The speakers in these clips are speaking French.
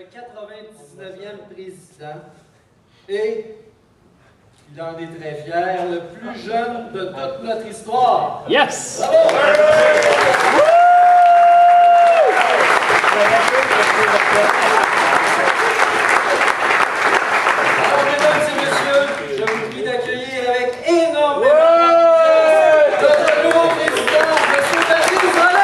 99e président et il en est très fier, le plus jeune de toute notre histoire. Yes! Bravo! Alors, mesdames et messieurs, je vous prie d'accueillir avec énormément d'enthousiasme notre nouveau président, M. Patrice Drolet.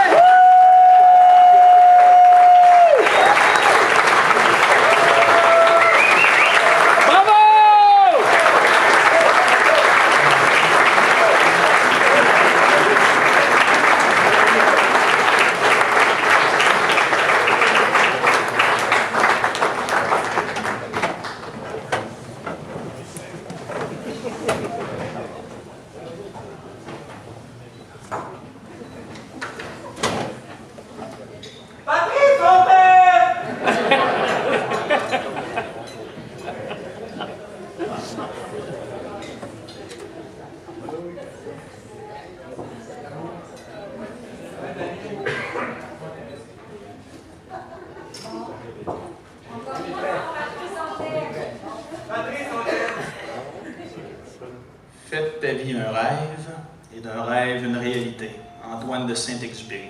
Faites ta vie un rêve, et d'un rêve une réalité. Antoine de Saint-Exupéry.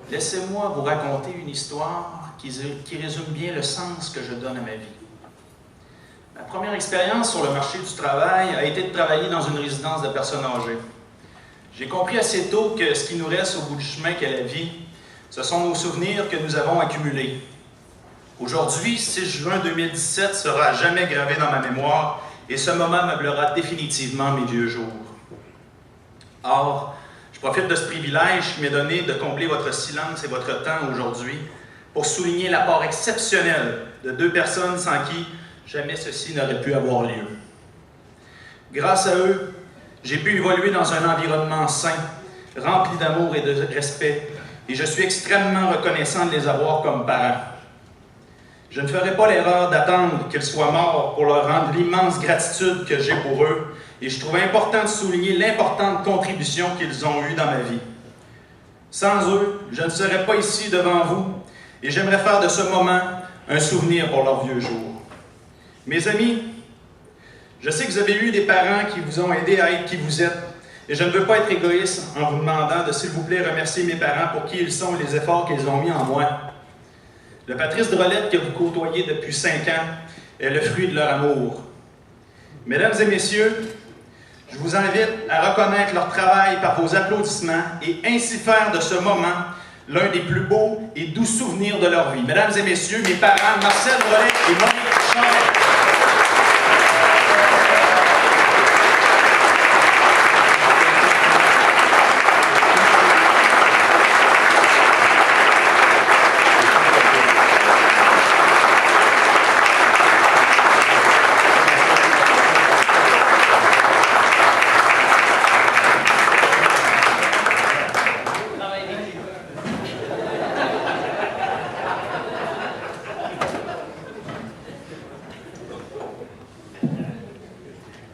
Laissez-moi vous raconter une histoire qui résume bien le sens que je donne à ma vie. Ma première expérience sur le marché du travail a été de travailler dans une résidence de personnes âgées. J'ai compris assez tôt que ce qui nous reste au bout du chemin qu'est la vie, ce sont nos souvenirs que nous avons accumulés. Aujourd'hui, 6 juin 2017 sera à jamais gravé dans ma mémoire et ce moment meublera définitivement mes vieux jours. Or, je profite de ce privilège qui m'est donné de combler votre silence et votre temps aujourd'hui pour souligner l'apport exceptionnel de deux personnes sans qui jamais ceci n'aurait pu avoir lieu. Grâce à eux, j'ai pu évoluer dans un environnement sain, rempli d'amour et de respect, et je suis extrêmement reconnaissant de les avoir comme parents. Je ne ferai pas l'erreur d'attendre qu'ils soient morts pour leur rendre l'immense gratitude que j'ai pour eux, et je trouve important de souligner l'importante contribution qu'ils ont eue dans ma vie. Sans eux, je ne serais pas ici devant vous, et j'aimerais faire de ce moment un souvenir pour leurs vieux jours. Mes amis, je sais que vous avez eu des parents qui vous ont aidé à être qui vous êtes, et je ne veux pas être égoïste en vous demandant de, s'il vous plaît, remercier mes parents pour qui ils sont et les efforts qu'ils ont mis en moi. Le Patrice Drolet que vous côtoyez depuis 5 ans est le fruit de leur amour. Mesdames et messieurs, je vous invite à reconnaître leur travail par vos applaudissements et ainsi faire de ce moment l'un des plus beaux et doux souvenirs de leur vie. Mesdames et messieurs, mes parents, Marcel Drolet et Monique Charest.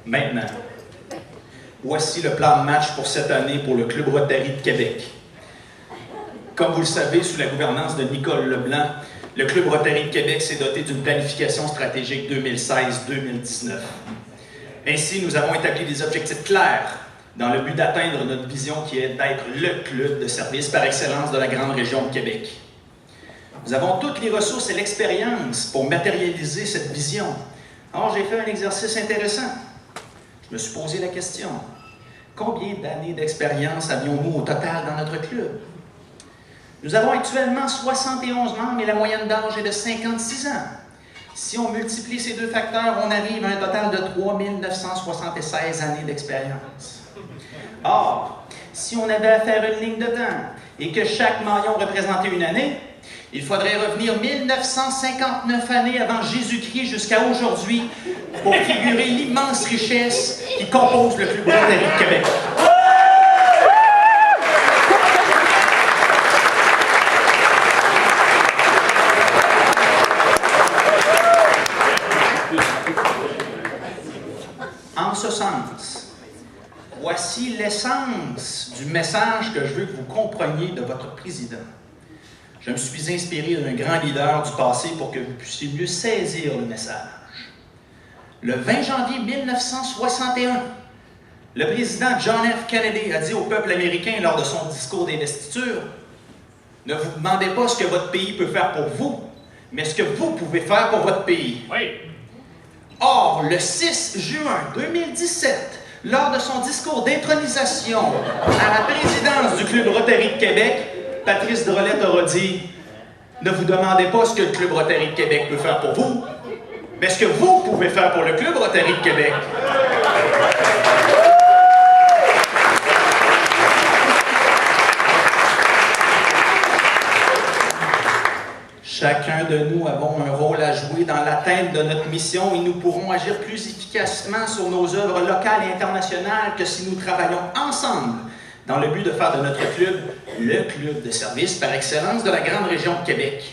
Maintenant, voici le plan de match pour cette année pour le Club Rotary de Québec. Comme vous le savez, sous la gouvernance de Nicole Leblanc, le Club Rotary de Québec s'est doté d'une planification stratégique 2016-2019. Ainsi, nous avons établi des objectifs clairs dans le but d'atteindre notre vision qui est d'être le club de service par excellence de la grande région de Québec. Nous avons toutes les ressources et l'expérience pour matérialiser cette vision. Or, j'ai fait un exercice intéressant. Je me suis posé la question, combien d'années d'expérience avions-nous au total dans notre club? Nous avons actuellement 71 membres et la moyenne d'âge est de 56 ans. Si on multiplie ces deux facteurs, on arrive à un total de 3 976 années d'expérience. Or, si on avait à faire une ligne de temps et que chaque maillon représentait une année, il faudrait revenir 1959 années avant Jésus-Christ jusqu'à aujourd'hui pour figurer l'immense richesse qui compose le Club Rotary de Québec. En ce sens, voici l'essence du message que je veux que vous compreniez de votre président. Je me suis inspiré d'un grand leader du passé pour que vous puissiez mieux saisir le message. Le 20 janvier 1961, le président John F. Kennedy a dit au peuple américain lors de son discours d'investiture: « Ne vous demandez pas ce que votre pays peut faire pour vous, mais ce que vous pouvez faire pour votre pays. » Oui. Or, le 6 juin 2017, lors de son discours d'intronisation à la présidence du Club Rotary de Québec, Patrice Drolet aura dit: « Ne vous demandez pas ce que le Club Rotary de Québec peut faire pour vous, mais ce que vous pouvez faire pour le Club Rotary de Québec. » Chacun de nous avons un rôle à jouer dans l'atteinte de notre mission et nous pourrons agir plus efficacement sur nos œuvres locales et internationales que si nous travaillons ensemble dans le but de faire de notre club le club de service par excellence de la grande région de Québec.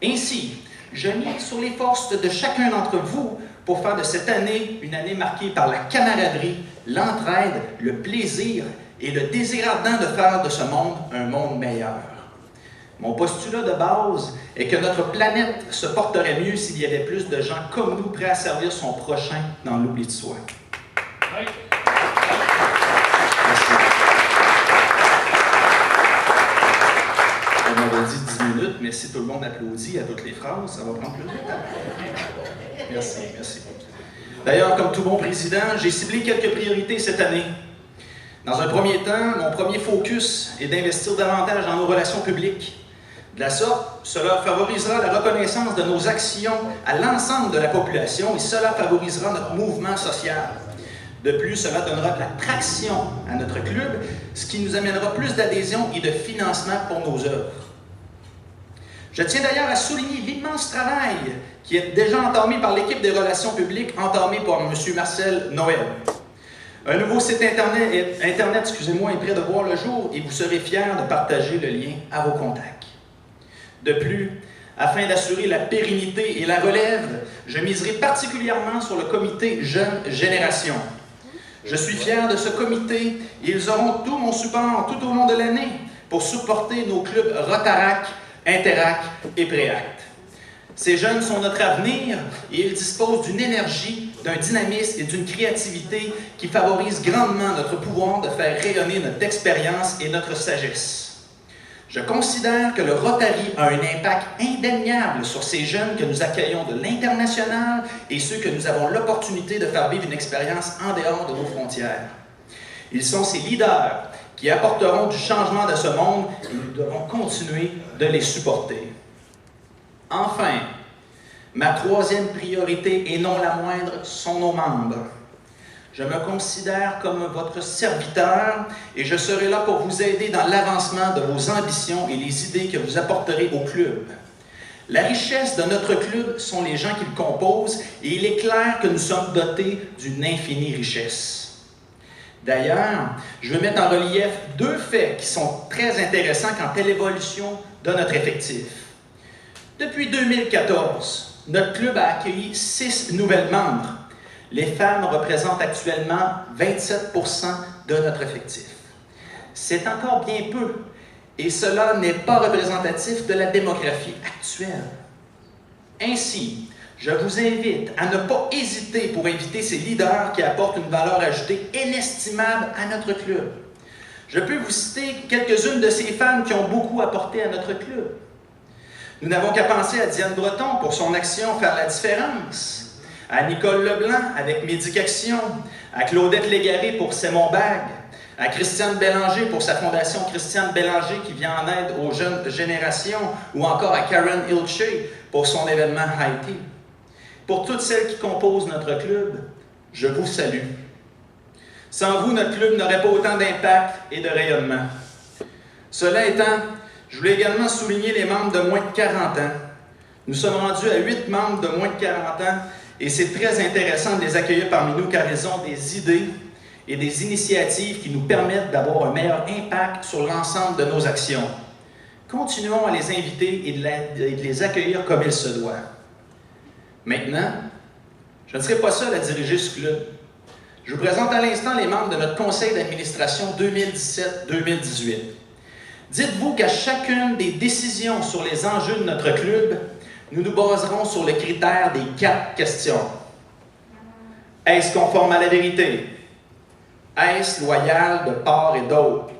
Ainsi, je mise sur les forces de chacun d'entre vous pour faire de cette année une année marquée par la camaraderie, l'entraide, le plaisir et le désir ardent de faire de ce monde un monde meilleur. Mon postulat de base est que notre planète se porterait mieux s'il y avait plus de gens comme nous prêts à servir son prochain dans l'oubli de soi. Oui. Merci. On m'avait dit 10 minutes, mais si tout le monde applaudit à toutes les phrases, ça va prendre plus de temps. Merci, merci. D'ailleurs, comme tout bon président, j'ai ciblé quelques priorités cette année. Dans un premier temps, mon premier focus est d'investir davantage dans nos relations publiques. De la sorte, cela favorisera la reconnaissance de nos actions à l'ensemble de la population et cela favorisera notre mouvement social. De plus, cela donnera de la traction à notre club, ce qui nous amènera plus d'adhésion et de financement pour nos œuvres. Je tiens d'ailleurs à souligner l'immense travail qui est déjà entamé par l'équipe des relations publiques entamé par M. Marcel Noël. Un nouveau site Internet est prêt de voir le jour et vous serez fiers de partager le lien à vos contacts. De plus, afin d'assurer la pérennité et la relève, je miserai particulièrement sur le comité Jeune Génération. Je suis fier de ce comité et ils auront tout mon support tout au long de l'année pour supporter nos clubs Rotarac, Interac et Préact. Ces jeunes sont notre avenir et ils disposent d'une énergie, d'un dynamisme et d'une créativité qui favorisent grandement notre pouvoir de faire rayonner notre expérience et notre sagesse. Je considère que le Rotary a un impact indéniable sur ces jeunes que nous accueillons de l'international et ceux que nous avons l'opportunité de faire vivre une expérience en dehors de nos frontières. Ils sont ces leaders qui apporteront du changement de ce monde et nous devons continuer de les supporter. Enfin, ma troisième priorité, et non la moindre, sont nos membres. Je me considère comme votre serviteur et je serai là pour vous aider dans l'avancement de vos ambitions et les idées que vous apporterez au club. La richesse de notre club sont les gens qui le composent et il est clair que nous sommes dotés d'une infinie richesse. D'ailleurs, je vais mettre en relief deux faits qui sont très intéressants quant à l'évolution de notre effectif. Depuis 2014, notre club a accueilli 6 nouvelles membres. Les femmes représentent actuellement 27% de notre effectif. C'est encore bien peu, et cela n'est pas représentatif de la démographie actuelle. Ainsi, je vous invite à ne pas hésiter pour inviter ces leaders qui apportent une valeur ajoutée inestimable à notre club. Je peux vous citer quelques-unes de ces femmes qui ont beaucoup apporté à notre club. Nous n'avons qu'à penser à Diane Breton pour son action Faire la différence, à Nicole Leblanc avec Médicaction, à Claudette Légaré pour C'est mon bague, à Christiane Bélanger pour sa fondation Christiane Bélanger qui vient en aide aux jeunes générations, ou encore à Karen Ilche pour son événement Haïti. Pour toutes celles qui composent notre club, je vous salue. Sans vous, notre club n'aurait pas autant d'impact et de rayonnement. Cela étant, je voulais également souligner les membres de moins de 40 ans. Nous sommes rendus à 8 membres de moins de 40 ans et c'est très intéressant de les accueillir parmi nous car ils ont des idées et des initiatives qui nous permettent d'avoir un meilleur impact sur l'ensemble de nos actions. Continuons à les inviter et de les accueillir comme il se doit. Maintenant, je ne serai pas seul à diriger ce club. Je vous présente à l'instant les membres de notre conseil d'administration 2017-2018. Dites-vous qu'à chacune des décisions sur les enjeux de notre club, nous nous baserons sur le critère des 4 questions. Est-ce conforme à la vérité? Est-ce loyal de part et d'autre?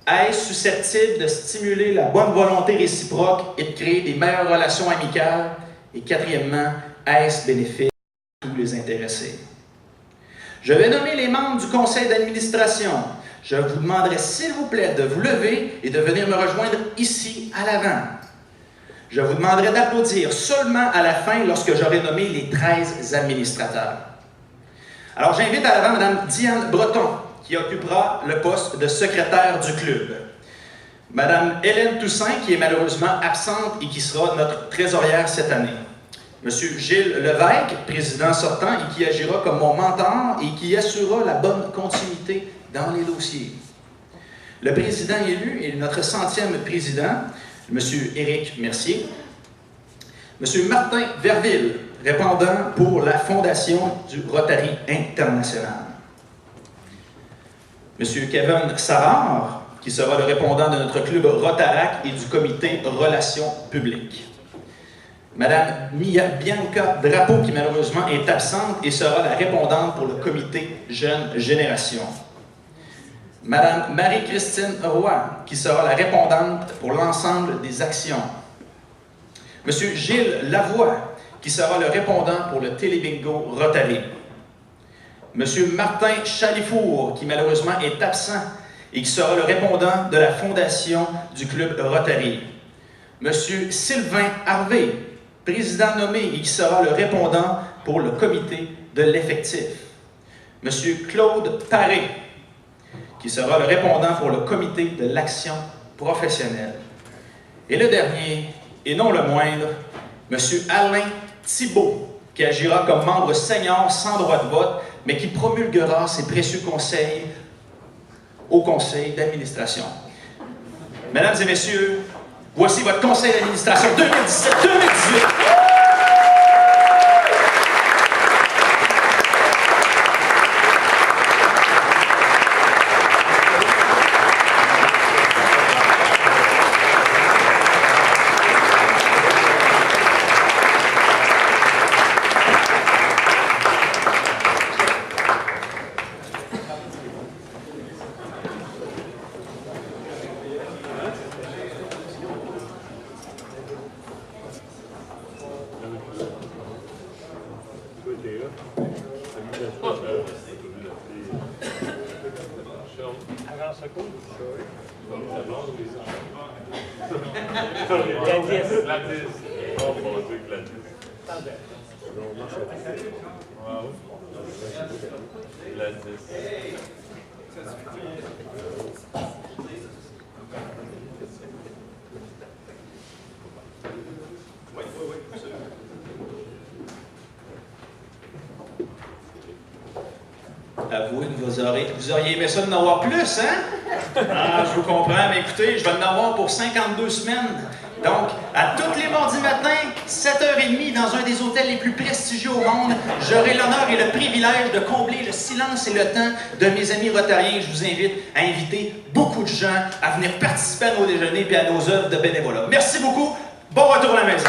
Est-ce susceptible de stimuler la bonne volonté réciproque et de créer des meilleures relations amicales? Et quatrièmement, est-ce bénéfique à tous les intéressés? Je vais nommer les membres du conseil d'administration. Je vous demanderai, s'il vous plaît, de vous lever et de venir me rejoindre ici, à l'avant. Je vous demanderai d'applaudir seulement à la fin lorsque j'aurai nommé les 13 administrateurs. Alors, j'invite à l'avant Mme Diane Breton, qui occupera le poste de secrétaire du club. Mme Hélène Toussaint, qui est malheureusement absente et qui sera notre trésorière cette année. M. Gilles Levesque, président sortant et qui agira comme mon mentor et qui assurera la bonne continuité dans les dossiers. Le président élu est notre 100e président, M. Éric Mercier. M. Martin Verville, répondant pour la Fondation du Rotary International. M. Kevin Savard, qui sera le répondant de notre club Rotarac et du comité Relations publiques. Mme Bianca Drapeau, qui malheureusement est absente et sera la répondante pour le comité Jeune Génération. Mme Marie-Christine Roy, qui sera la répondante pour l'ensemble des actions. M. Gilles Lavoie, qui sera le répondant pour le Télébingo Rotary. M. Martin Chalifour, qui malheureusement est absent et qui sera le répondant de la Fondation du Club Rotary. M. Sylvain Harvey, président nommé et qui sera le répondant pour le comité de l'effectif. M. Claude Paré, qui sera le répondant pour le comité de l'action professionnelle. Et le dernier, et non le moindre, M. Alain Thibault, qui agira comme membre senior sans droit de vote, mais qui promulguera ses précieux conseils au conseil d'administration. Mesdames et messieurs, voici votre conseil d'administration 2017-2018. Avouez que vous auriez aimé ça de n'en avoir plus, hein? Ah, je vous comprends, mais écoutez, je vais en avoir pour 52 semaines. Donc, à tous les mardis matins, 7h30, dans un des hôtels les plus prestigieux au monde, j'aurai l'honneur et le privilège de combler le silence et le temps de mes amis rotariens. Je vous invite à inviter beaucoup de gens à venir participer à nos déjeuners et à nos œuvres de bénévolat. Merci beaucoup. Bon retour à la maison.